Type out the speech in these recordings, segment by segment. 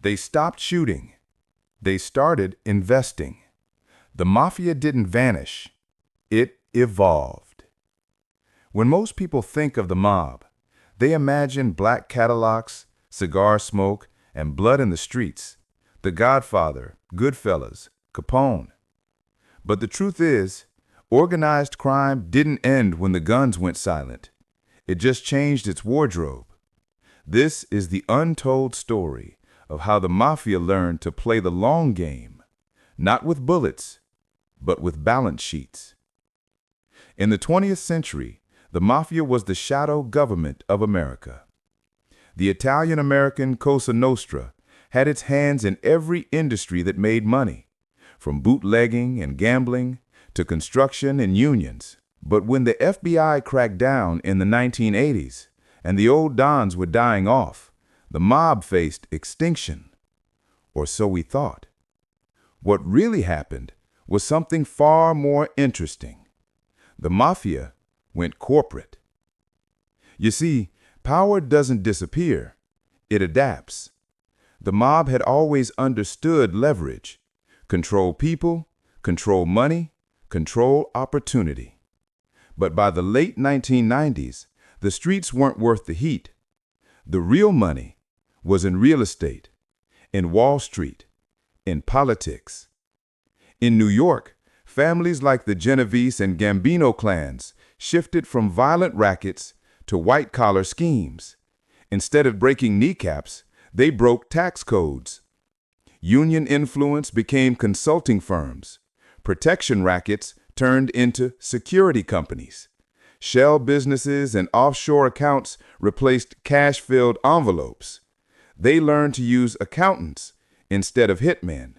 They stopped shooting. They started investing. The Mafia didn't vanish. It evolved. When most people think of the mob, they imagine black Cadillacs, cigar smoke, and blood in the streets. The Godfather, Goodfellas, Capone. But the truth is, organized crime didn't end when the guns went silent. It just changed its wardrobe. This is the untold story of how the Mafia learned to play the long game, not with bullets, but with balance sheets. In the 20th century, the Mafia was the shadow government of America. The Italian-American Cosa Nostra had its hands in every industry that made money, from bootlegging and gambling to construction and unions. But when the FBI cracked down in the 1980s and the old dons were dying off, the mob faced extinction. Or so we thought. What really happened was something far more interesting. The Mafia went corporate. You see, power doesn't disappear, it adapts. The mob had always understood leverage: control people, control money, control opportunity. But by the late 1990s, the streets weren't worth the heat. The real money was in real estate, in Wall Street, in politics. In New York, families like the Genovese and Gambino clans shifted from violent rackets to white-collar schemes. Instead of breaking kneecaps, they broke tax codes. Union influence became consulting firms. Protection rackets turned into security companies. Shell businesses and offshore accounts replaced cash-filled envelopes. They learned to use accountants instead of hitmen,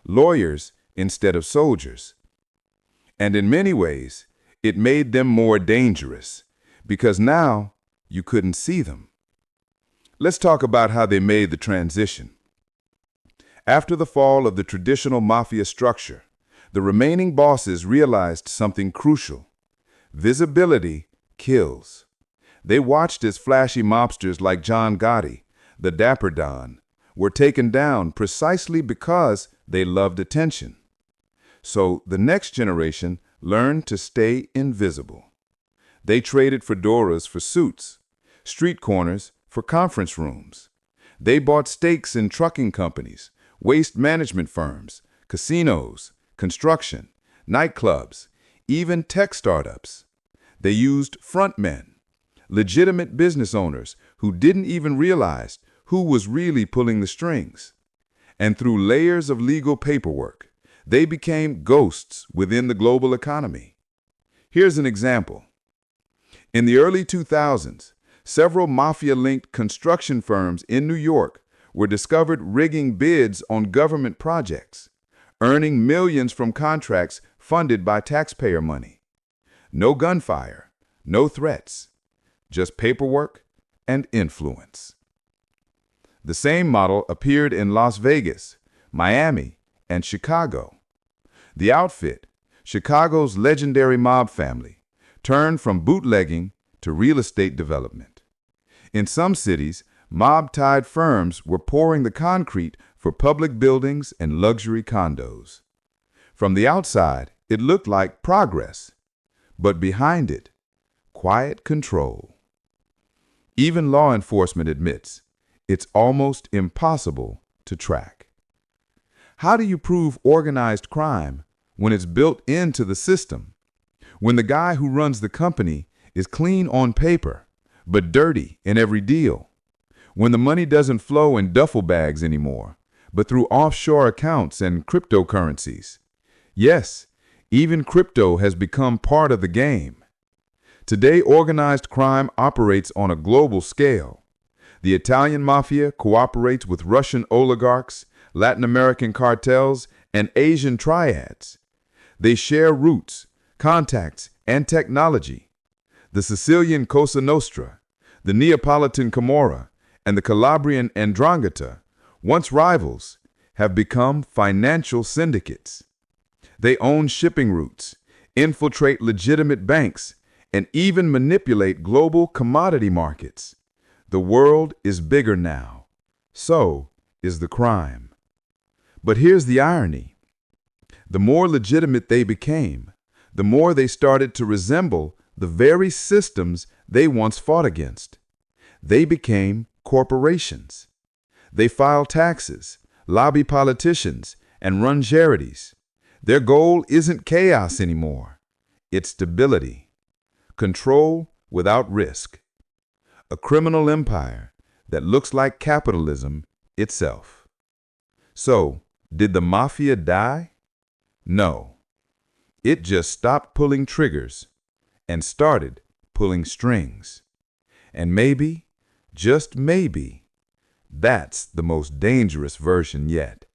lawyers instead of soldiers. And in many ways, it made them more dangerous, because now you couldn't see them. Let's talk about how they made the transition. After the fall of the traditional mafia structure, the remaining bosses realized something crucial. Visibility kills. They watched as flashy mobsters like John Gotti, the Dapper Don, were taken down precisely because they loved attention. So the next generation learned to stay invisible. They traded fedoras for suits, street corners for conference rooms. They bought stakes in trucking companies, waste management firms, casinos, construction, nightclubs, even tech startups. They used frontmen, legitimate business owners who didn't even realize who was really pulling the strings. And through layers of legal paperwork, they became ghosts within the global economy. Here's an example. In the early 2000s, several mafia-linked construction firms in New York were discovered rigging bids on government projects, earning millions from contracts funded by taxpayer money. No gunfire, no threats, just paperwork and influence. The same model appeared in Las Vegas, Miami, and Chicago. The outfit, Chicago's legendary mob family, turned from bootlegging to real estate development. In some cities, mob-tied firms were pouring the concrete for public buildings and luxury condos. From the outside, it looked like progress, but behind it, quiet control. Even law enforcement admits it's almost impossible to track. How do you prove organized crime when it's built into the system? When the guy who runs the company is clean on paper, but dirty in every deal? When the money doesn't flow in duffel bags anymore, but through offshore accounts and cryptocurrencies? Yes, even crypto has become part of the game. Today, organized crime operates on a global scale. The Italian mafia cooperates with Russian oligarchs, Latin American cartels, and Asian triads. They share roots, contacts, and technology. The Sicilian Cosa Nostra, the Neapolitan Camorra, and the Calabrian 'Ndrangheta, once rivals, have become financial syndicates. They own shipping routes, infiltrate legitimate banks, and even manipulate global commodity markets. The world is bigger now. So is the crime. But here's the irony. The more legitimate they became, the more they started to resemble the very systems they once fought against. They became corporations. They file taxes, lobby politicians, and run charities. Their goal isn't chaos anymore. It's stability, control without risk. A criminal empire that looks like capitalism itself. So, did the Mafia die? No. It just stopped pulling triggers and started pulling strings. And maybe, just maybe, that's the most dangerous version yet.